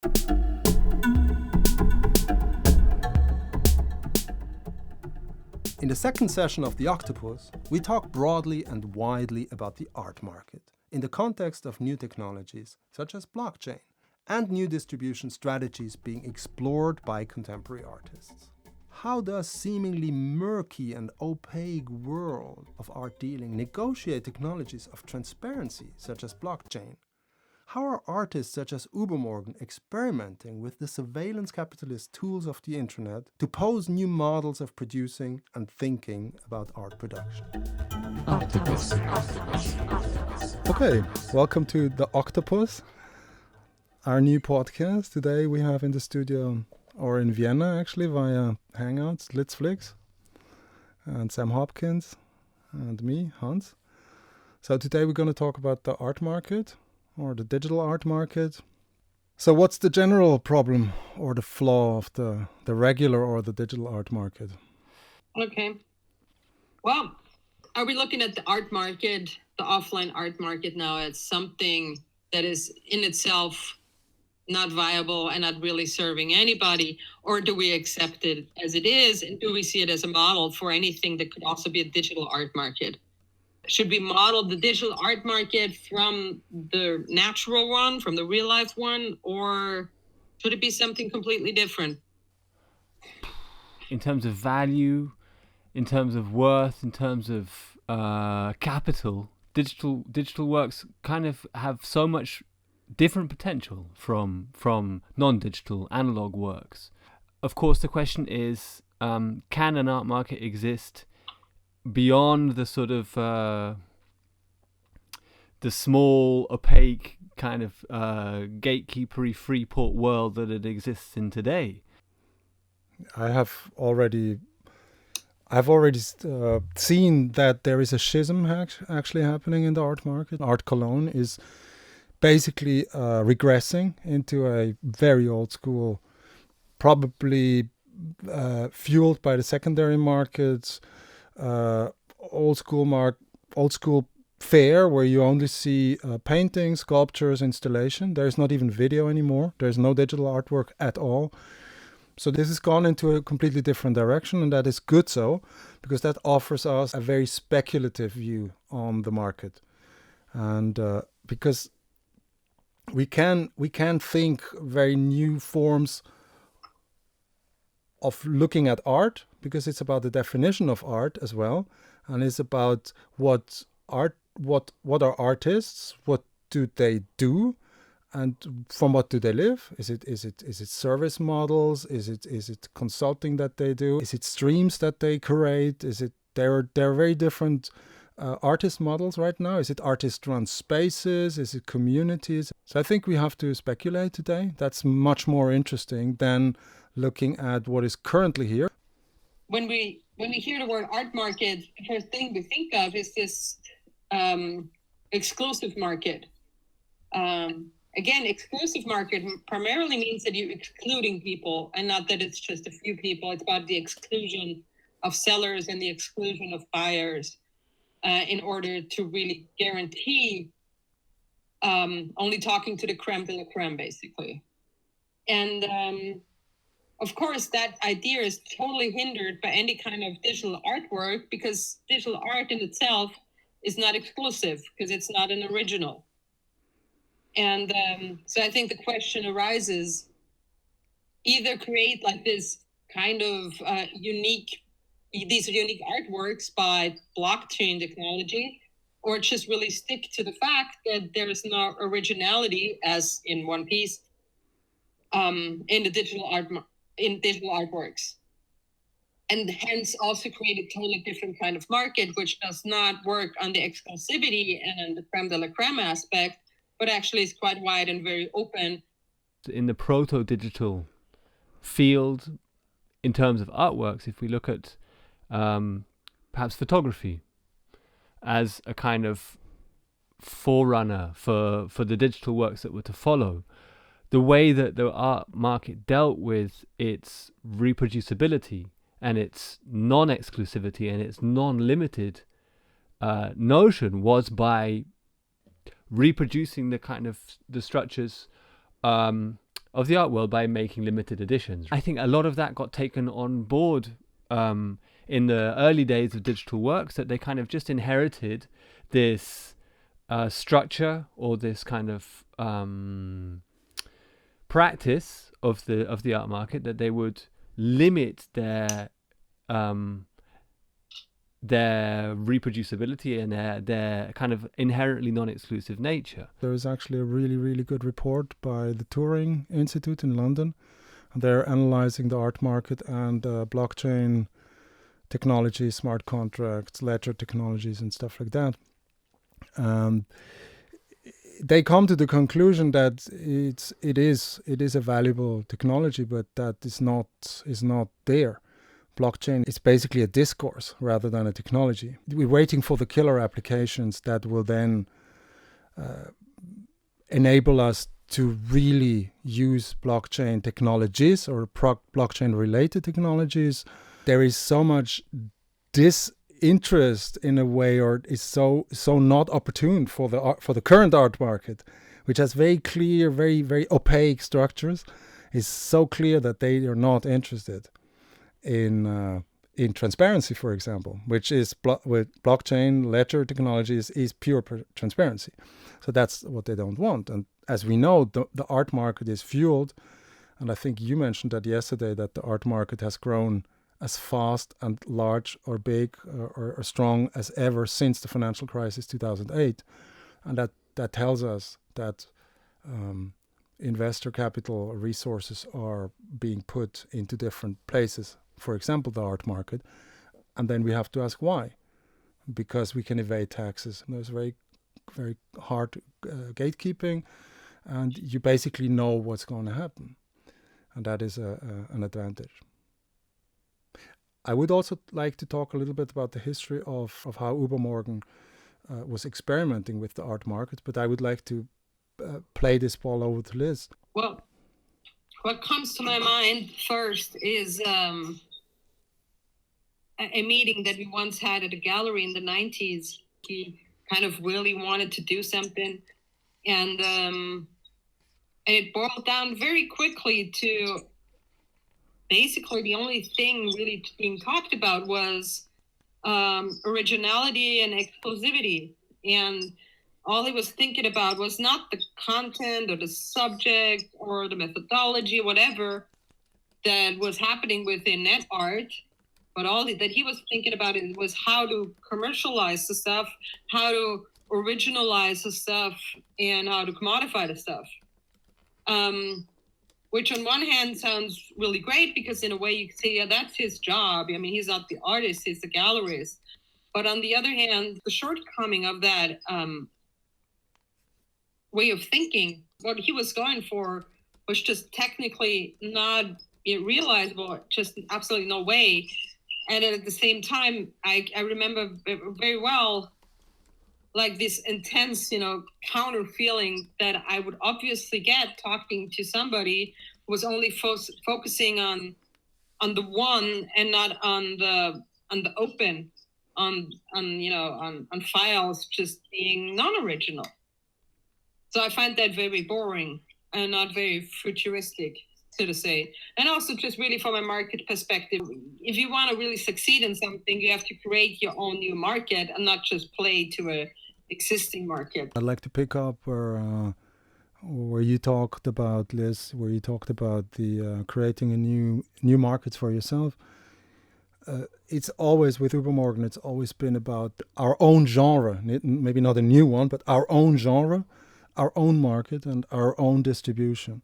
In the second session of the Octopus, we talk broadly and widely about the art market in the context of new technologies such as blockchain and new distribution strategies being explored by contemporary artists. How does seemingly murky and opaque world of art dealing negotiate technologies of transparency such as blockchain? How are artists such as UBERMORGEN experimenting with the surveillance capitalist tools of the internet to pose new models of producing and thinking about art production? Octopus. Okay, welcome to the Octopus, our new podcast. Today we have in the studio, or in Vienna actually, via Hangouts, lizvlx, and Sam Hopkins, and me, Hans. So today we're going to talk about the art market, or the digital art market. So what's the general problem or the flaw of the regular or the digital art market? Okay. Well, are we looking at the art market, the offline art market now, as something that is in itself not viable and not really serving anybody? Or do we accept it as it is? And do we see it as a model for anything that could also be a digital art market? Should we model the digital art market from the natural one, from the real life one, or should it be something completely different? In terms of value, in terms of worth, in terms of capital, digital works kind of have so much different potential from non-digital analog works. Of course, the question is, can an art market exist beyond the sort of the small, opaque kind of gatekeepery Freeport world that it exists in today? I've already seen that there is a schism actually happening in the art market. Art Cologne is basically regressing into a very old school, probably fueled by the secondary markets, old school fair where you only see paintings, sculptures, installation. There's not even video anymore. There's no digital artwork at all. So this has gone into a completely different direction, and that is good so, because that offers us a very speculative view on the market. And because we can think very new forms of looking at art, because it's about the definition of art as well, and it's about what are artists, what do they do, and from what do they live? Is it service models? Is it consulting that they do? Is it streams that they create? There are very different artist models right now. Is it artist-run spaces? Is it communities? So I think we have to speculate today. That's much more interesting than looking at what is currently here. When we hear the word art market, the first thing we think of is this exclusive market. Again, exclusive market primarily means that you're excluding people, and not that it's just a few people. It's about the exclusion of sellers and the exclusion of buyers in order to really guarantee only talking to the creme de la creme, basically. And of course, that idea is totally hindered by any kind of digital artwork, because digital art in itself is not exclusive, because it's not an original. And so I think the question arises, either create like this kind of unique artworks by blockchain technology, or just really stick to the fact that there is no originality, as in One Piece, in digital artworks, and hence also create a totally different kind of market, which does not work on the exclusivity and on the creme de la creme aspect, but actually is quite wide and very open. In the proto-digital field, in terms of artworks, if we look at perhaps photography as a kind of forerunner for the digital works that were to follow, the way that the art market dealt with its reproducibility and its non-exclusivity and its non-limited notion was by reproducing the kind of the structures of the art world by making limited editions. I think a lot of that got taken on board in the early days of digital works, that they kind of just inherited this structure or this kind of practice of the art market, that they would limit their reproducibility and their kind of inherently non-exclusive nature. There is actually a really, really good report by the Turing Institute in London. They're analyzing the art market and blockchain technology, smart contracts, ledger technologies, and stuff like that. They come to the conclusion that it is a valuable technology, but that is not there. Blockchain is basically a discourse rather than a technology. We're waiting for the killer applications that will then enable us to really use blockchain technologies or blockchain-related technologies. There is so much disinterest in a way, or is so not opportune for the current art market, which has very clear, very, very opaque structures. It's so clear that they are not interested in transparency, for example, which is with blockchain ledger technologies is pure transparency. So that's what they don't want. And as we know, the art market is fueled, and I think you mentioned that yesterday, that the art market has grown as fast and large or big or strong as ever since the financial crisis 2008. And that tells us that investor capital resources are being put into different places, for example, the art market. And then we have to ask why. Because we can evade taxes. And there's very, very hard gatekeeping, and you basically know what's going to happen. And that is an advantage. I would also like to talk a little bit about the history of how UBERMORGEN was experimenting with the art market, but I would like to play this ball over to Liz. Well, what comes to my mind first is a meeting that we once had at a gallery in the 90s. He kind of really wanted to do something, and it boiled down very quickly to basically the only thing really being talked about was originality and exclusivity. And all he was thinking about was not the content or the subject or the methodology, whatever that was happening within net art, but all that he was thinking about it was how to commercialize the stuff, how to originalize the stuff, and how to commodify the stuff. Which on one hand sounds really great, because in a way you can say, yeah, that's his job. I mean, he's not the artist, he's the gallerist. But on the other hand, the shortcoming of that way of thinking, what he was going for was just technically not realizable, just absolutely no way. And at the same time, I remember very well, like this intense, counter feeling that I would obviously get talking to somebody who was only focusing on the one and not on the open, on files just being non-original. So I find that very boring and not very futuristic, so to say. And also just really from a market perspective, if you want to really succeed in something, you have to create your own new market and not just play to a existing market. I'd like to pick up where you talked about, Liz, where you talked about the creating a new markets for yourself. It's always, with UBERMORGEN, it's always been about our own genre, maybe not a new one, but our own genre, our own market, and our own distribution.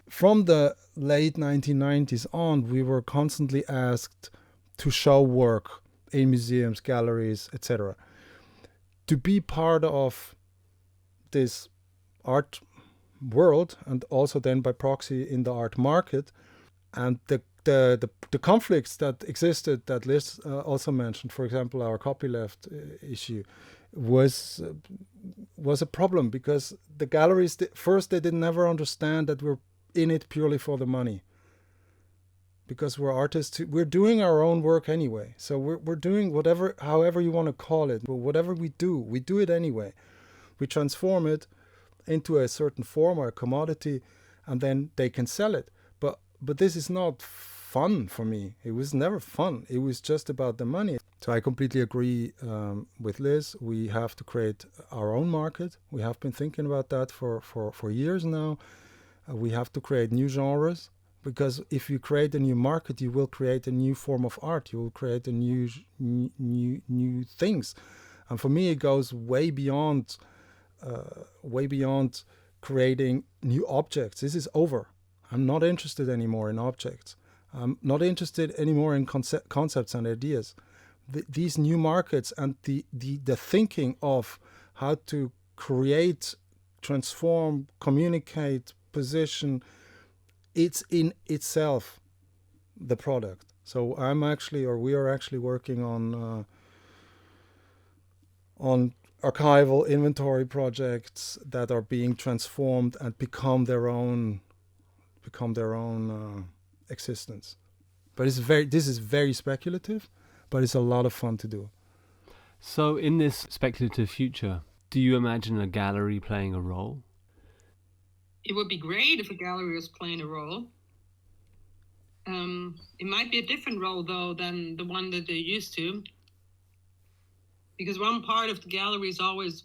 From the late 1990s on, we were constantly asked to show work in museums, galleries, etc. To be part of this art world, and also then by proxy in the art market, and the conflicts that existed that Liz also mentioned, for example, our copyleft issue, was a problem, because the galleries first they didn't ever understand that we're in it purely for the money, because we're artists. We're doing our own work anyway, so we're doing whatever, however you want to call it, but whatever we do it anyway. We transform it into a certain form or a commodity, and then they can sell it. But this is not fun for me. It was never fun. It was just about the money. So I completely agree with Liz. We have to create our own market. We have been thinking about that for years now. We have to create new genres, because if you create a new market, you will create a new form of art. You will create a new things. And for me, it goes way beyond creating new objects. This is over. I'm not interested anymore in objects. I'm not interested anymore in concepts and ideas. These new markets and the thinking of how to create, transform, communicate, position, it's in itself the product. So we are actually working on archival inventory projects that are being transformed and become their own existence. But this is very speculative, but it's a lot of fun to do. So in this speculative future, do you imagine a gallery playing a role? It would be great if a gallery was playing a role. It might be a different role, though, than the one that they're used to. Because one part of the gallery is always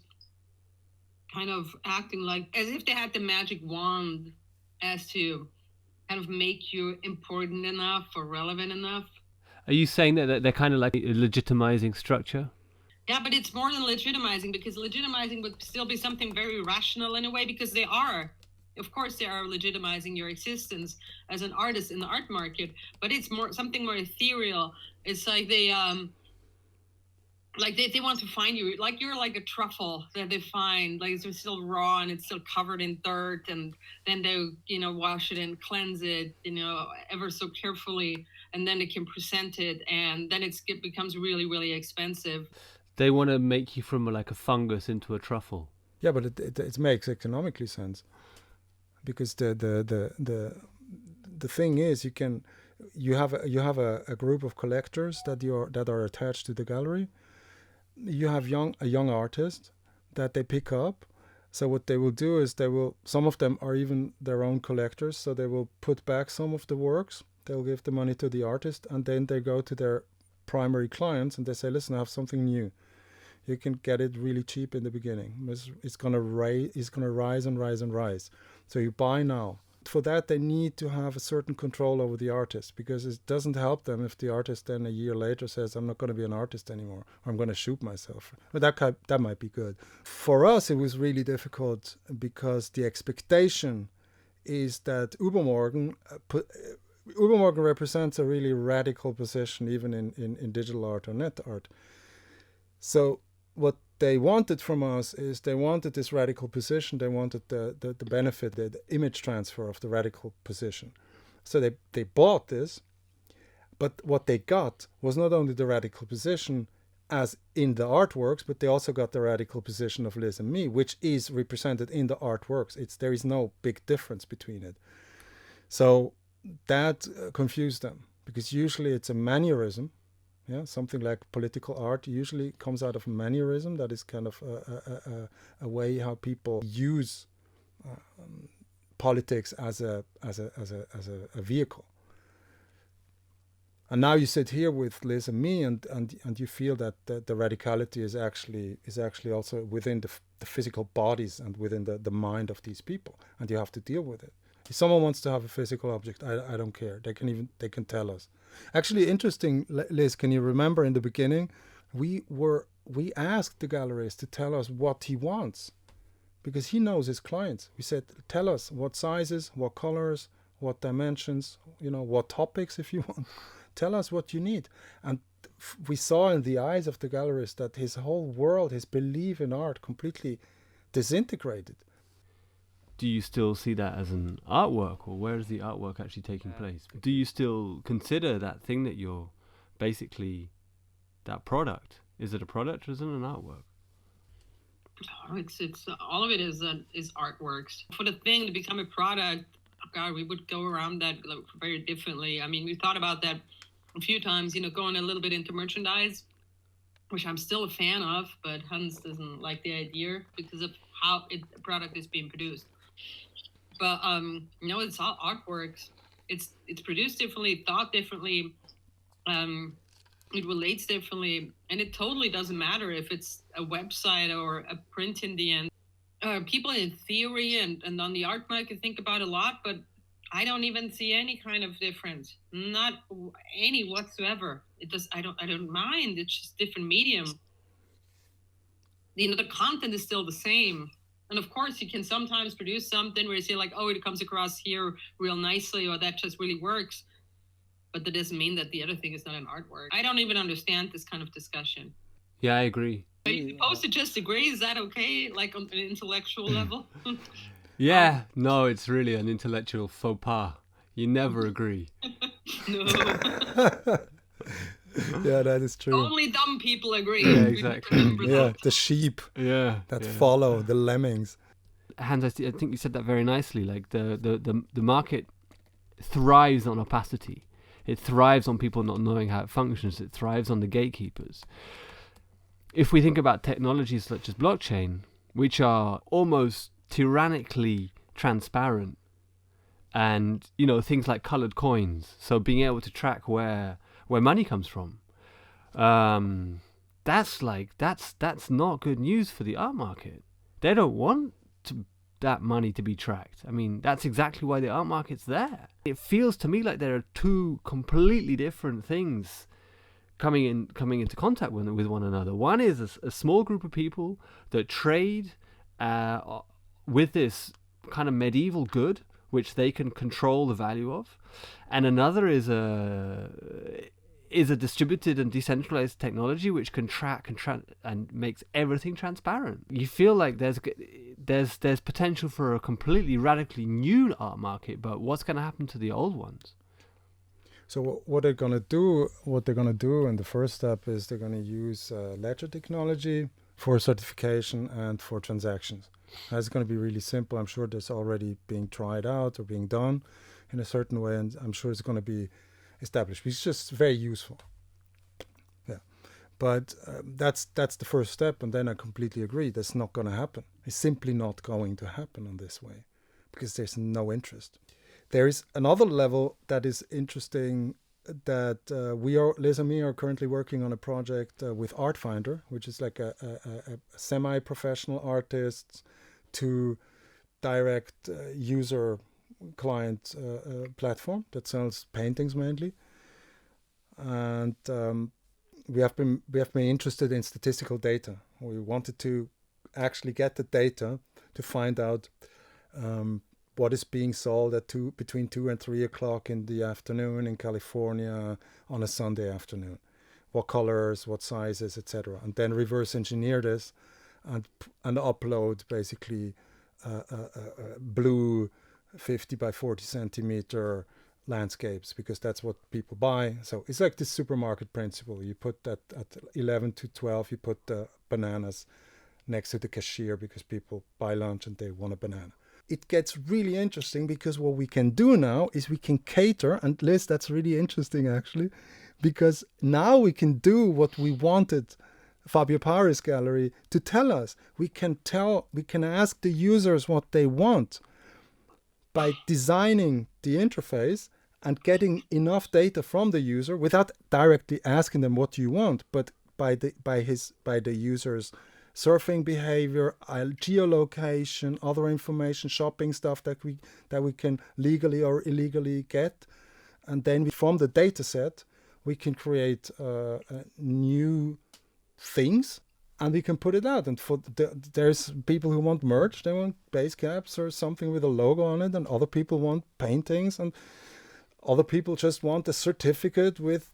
kind of acting like as if they had the magic wand as to kind of make you important enough or relevant enough. Are you saying that they're kind of like a legitimizing structure? Yeah, but it's more than legitimizing, because legitimizing would still be something very rational in a way, because they are. Of course, they are legitimizing your existence as an artist in the art market, but it's something more ethereal. It's like they want to find you, like you're like a truffle that they find, like it's still raw and it's still covered in dirt, and then they wash it and cleanse it ever so carefully, and then they can present it, and then it becomes really, really expensive. They want to make you from like a fungus into a truffle. Yeah, but it makes economically sense, because the thing is, you have a group of collectors that are attached to the gallery. You have a young artist that they pick up. So what they will do is some of them are even their own collectors, so they will put back some of the works. They'll give the money to the artist, and then they go to their primary clients and they say, listen, I have something new. You can get it really cheap in the beginning. It's gonna rise and rise and rise. So you buy now. For that, they need to have a certain control over the artist, because it doesn't help them if the artist then a year later says, I'm not going to be an artist anymore, or I'm going to shoot myself. But that might be good. For us, it was really difficult, because the expectation is that UBERMORGEN represents a really radical position, even in digital art or net art. So what they wanted from us is they wanted this radical position. They wanted the benefit, the image transfer of the radical position. So they bought this, but what they got was not only the radical position as in the artworks, but they also got the radical position of Liz and me, which is represented in the artworks. There is no big difference between it. So that confused them, because usually it's a mannerism. Yeah, something like political art usually comes out of mannerism. That is kind of a way how people use politics as a vehicle. And now you sit here with Liz and me, and you feel that the radicality is actually also within the physical bodies and within the mind of these people, and you have to deal with it. If someone wants to have a physical object, I don't care. They can tell us. Actually, interesting, Liz, can you remember in the beginning, we asked the gallerist to tell us what he wants, because he knows his clients. We said, tell us what sizes, what colors, what dimensions, what topics, if you want. Tell us what you need. And we saw in the eyes of the gallerist that his whole world, his belief in art, completely disintegrated. Do you still see that as an artwork, or where is the artwork actually taking place? Do you still consider that thing that you're basically, that product? Is it a product or is it an artwork? Oh, it's all of it is artworks. For the thing to become a product, God, we would go around that very differently. I mean, we thought about that a few times, going a little bit into merchandise, which I'm still a fan of, but Hans doesn't like the idea because of how the product is being produced. But it's all artworks. It's produced differently, thought differently. It relates differently, and it totally doesn't matter if it's a website or a print in the end. People in theory and on the art market think about a lot, but I don't even see any kind of difference, not any whatsoever. I don't mind. It's just different medium. The content is still the same. And of course, you can sometimes produce something where you say like, oh, it comes across here real nicely, or that just really works. But that doesn't mean that the other thing is not an artwork. I don't even understand this kind of discussion. Yeah, I agree. Are you supposed to just agree? Is that okay? Like on an intellectual level? Yeah, no, it's really an intellectual faux pas. You never agree. No. Yeah, that is true. Only dumb people agree. Yeah, exactly. Yeah, the sheep that follow the lemmings. Hans, I think you said that very nicely. Like the market thrives on opacity. It thrives on people not knowing how it functions. It thrives on the gatekeepers. If we think about technologies such as blockchain, which are almost tyrannically transparent, and things like colored coins, so being able to track where money comes from, that's not good news for the art market. They don't want that money to be tracked. I mean, that's exactly why the art market's there. It feels to me like there are two completely different things coming into contact with one another. One is a small group of people that trade with this kind of medieval good, which they can control the value of, and another is a distributed and decentralized technology which can track and makes everything transparent. You feel like there's potential for a completely radically new art market, but what's going to happen to the old ones? So what they're going to do in the first step is they're going to use ledger technology for certification and for transactions. That's going to be really simple. I'm sure that's already being tried out or being done in a certain way, and I'm sure it's going to be established. It's just very useful. Yeah, but that's the first step, and then I completely agree. That's not going to happen. It's simply not going to happen on this way because there's no interest. There is another level that is interesting that Liz and me are currently working on a project with Artfinder, which is like a semi-professional artists to direct user client platform that sells paintings mainly. And we have been interested in statistical data. We wanted to actually get the data to find out what is being sold at between 2 and 3 o'clock in the afternoon in California on a Sunday afternoon. What colors, what sizes, etc. And then reverse engineer this and upload basically blue 50 by 40 centimeter landscapes, because that's what people buy. So it's like this supermarket principle. You put that at 11 to 12, you put the bananas next to the cashier because people buy lunch and they want a banana. It gets really interesting because what we can do now is we can cater, and Liz, that's really interesting actually, because now we can do what we wanted Fabio Paris Gallery to tell us. We can ask the users what they want by designing the interface and getting enough data from the user without directly asking them what you want, but by the user's surfing behavior, geolocation, other information, shopping stuff that we can legally or illegally get, and then from the data set we can create new things and we can put it out. And there's people who want merch, they want base caps or something with a logo on it, and other people want paintings, and other people just want a certificate with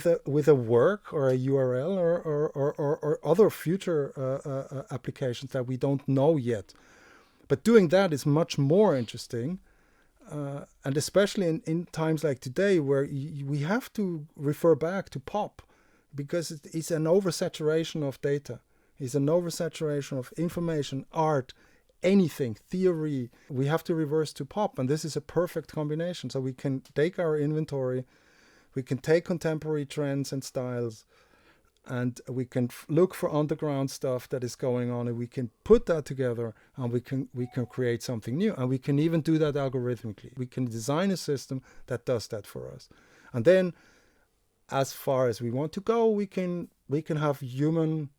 a work or a URL or other future applications that we don't know yet. But doing that is much more interesting, and especially in times like today where we have to refer back to POP, because it's an oversaturation of data. It's an oversaturation of information, art, anything, theory. We have to reverse to POP, and this is a perfect combination. So we can take our inventory, we can take contemporary trends and styles, and we can look for underground stuff that is going on, and we can put that together, and we can create something new, and we can even do that algorithmically. We can design a system that does that for us, and then, as far as we want to go, we can have human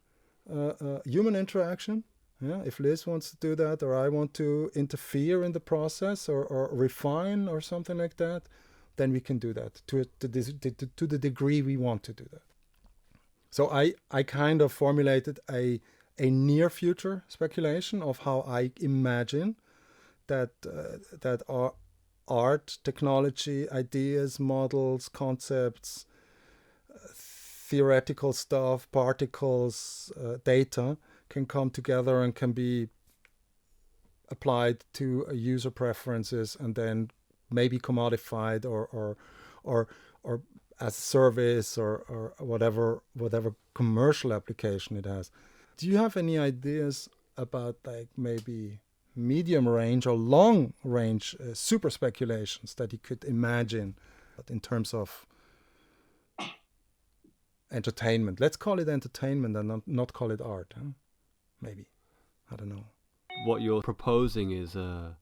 interaction. Yeah, if Liz wants to do that, or I want to interfere in the process, or refine, or something like that, then we can do that to the degree we want to do that. So I kind of formulated a near future speculation of how I imagine that our art, technology, ideas, models, concepts, theoretical stuff, particles, data can come together and can be applied to user preferences, and then maybe commodified or as a service, or whatever commercial application it has. Do you have any ideas about, like, maybe medium range or long range super speculations that you could imagine in terms of entertainment? Let's call it entertainment and not call it art, huh? Maybe. I don't know. What you're proposing is a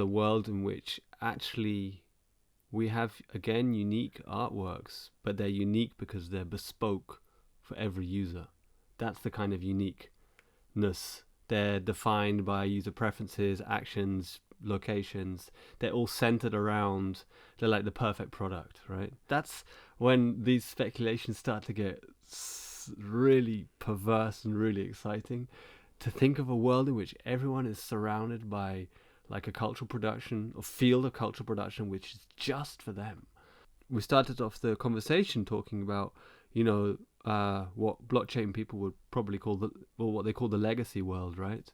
world in which actually we have, again, unique artworks, but they're unique because they're bespoke for every user. That's the kind of uniqueness. They're defined by user preferences, actions, locations. They're all centered around, they're like the perfect product, right? That's when these speculations start to get really perverse and really exciting. To think of a world in which everyone is surrounded by like a cultural production or field of cultural production which is just for them. We started off the conversation talking about, what blockchain people would probably call what they call the legacy world, right?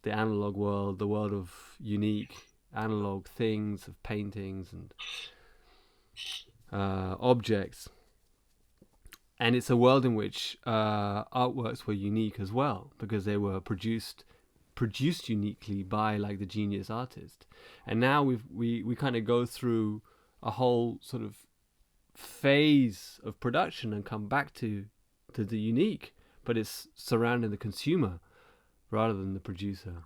The analog world, the world of unique analog things, of paintings and objects. And it's a world in which artworks were unique as well, because they were produced uniquely by like the genius artist. And now we kind of go through a whole sort of phase of production and come back to the unique, but it's surrounding the consumer rather than the producer.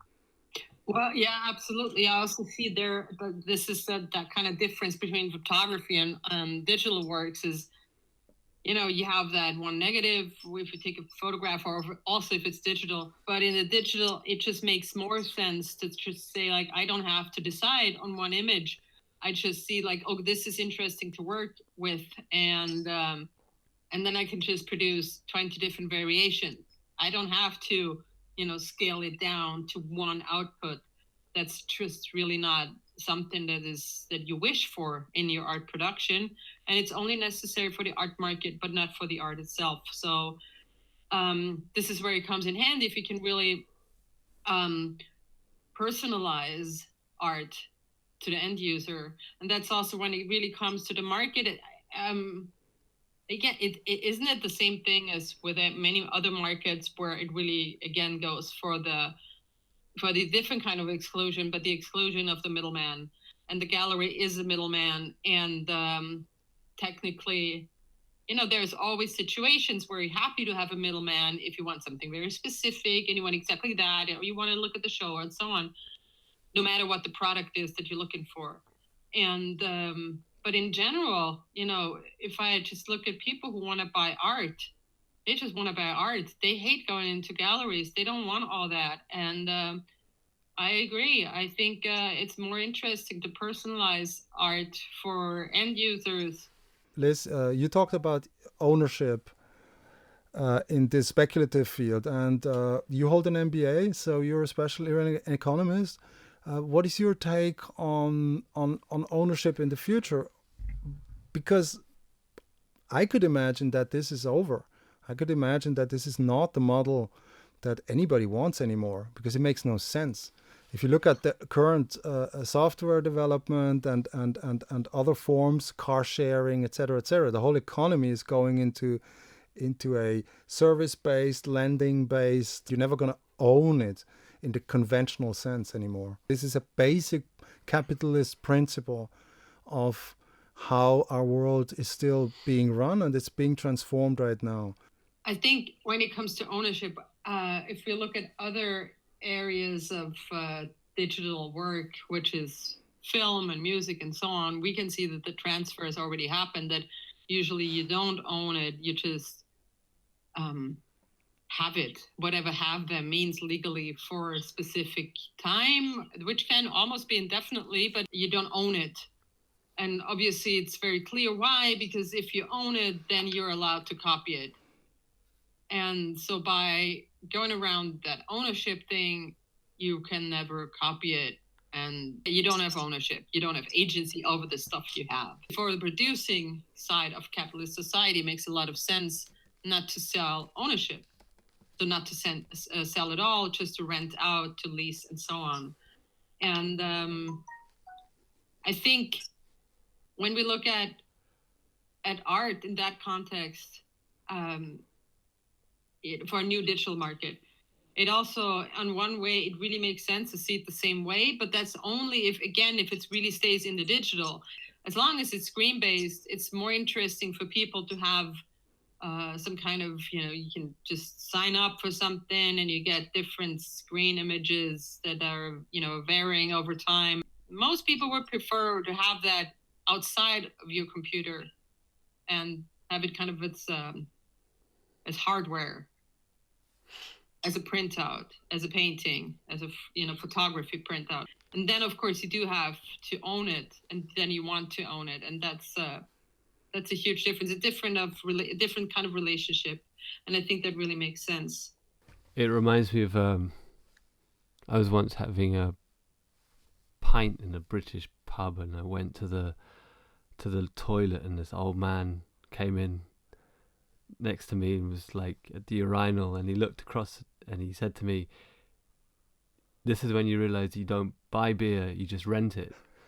Well, yeah, absolutely. I also see there, but this is that kind of difference between photography and digital works is, you have that one negative if you take a photograph, or also if it's digital. But in the digital, it just makes more sense to just say, like, I don't have to decide on one image. I just see, like, oh, this is interesting to work with, and then I can just produce 20 different variations. I don't have to, scale it down to one output. That's just really not something that you wish for in your art production, and it's only necessary for the art market, but not for the art itself. So this is where it comes in handy if you can really personalize art to the end user, and that's also when it really comes to the market. Again, it isn't it the same thing as with many other markets where it really again goes for the different kind of exclusion, but the exclusion of the middleman. And the gallery is a middleman. And technically, there's always situations where you're happy to have a middleman if you want something very specific and you want exactly that, or you want to look at the show and so on, no matter what the product is that you're looking for. And but in general, if I just look at people who want to buy art, they just want to buy art. They hate going into galleries. They don't want all that. And I agree. I think it's more interesting to personalize art for end users. Liz, you talked about ownership in this speculative field, and you hold an MBA, so you're especially an economist. What is your take on ownership in the future? Because I could imagine that this is over. I could imagine that this is not the model that anybody wants anymore, because it makes no sense. If you look at the current software development and other forms, car sharing, etc., the whole economy is going into a service-based, lending-based. You're never going to own it in the conventional sense anymore. This is a basic capitalist principle of how our world is still being run, and it's being transformed right now. I think when it comes to ownership, if we look at other areas of digital work, which is film and music and so on, we can see that the transfer has already happened, that usually you don't own it, you just have it, whatever have them means legally for a specific time, which can almost be indefinitely, but you don't own it. And obviously it's very clear why, because if you own it, then you're allowed to copy it. And so by going around that ownership thing, you can never copy it, and you don't have ownership. You don't have agency over the stuff you have. For the producing side of capitalist society, it makes a lot of sense not to sell ownership. So not to sell at all, just to rent out, to lease, and so on. And I think when we look at art in that context, for a new digital market, it also, on one way, it really makes sense to see it the same way, but that's only if it really stays in the digital. As long as it's screen-based, it's more interesting for people to have some kind of, you can just sign up for something and you get different screen images that are, varying over time. Most people would prefer to have that outside of your computer and have it kind of as hardware, as a printout, as a painting, as a photography printout. And then of course you do have to own it, and then you want to own it, and that's a huge difference, a different kind of relationship, and I think that really makes sense. It reminds me of I was once having a pint in a British pub, and I went to the toilet, and this old man came in next to me and was like at the urinal, and he looked across and he said to me, "This is when you realize you don't buy beer, you just rent it."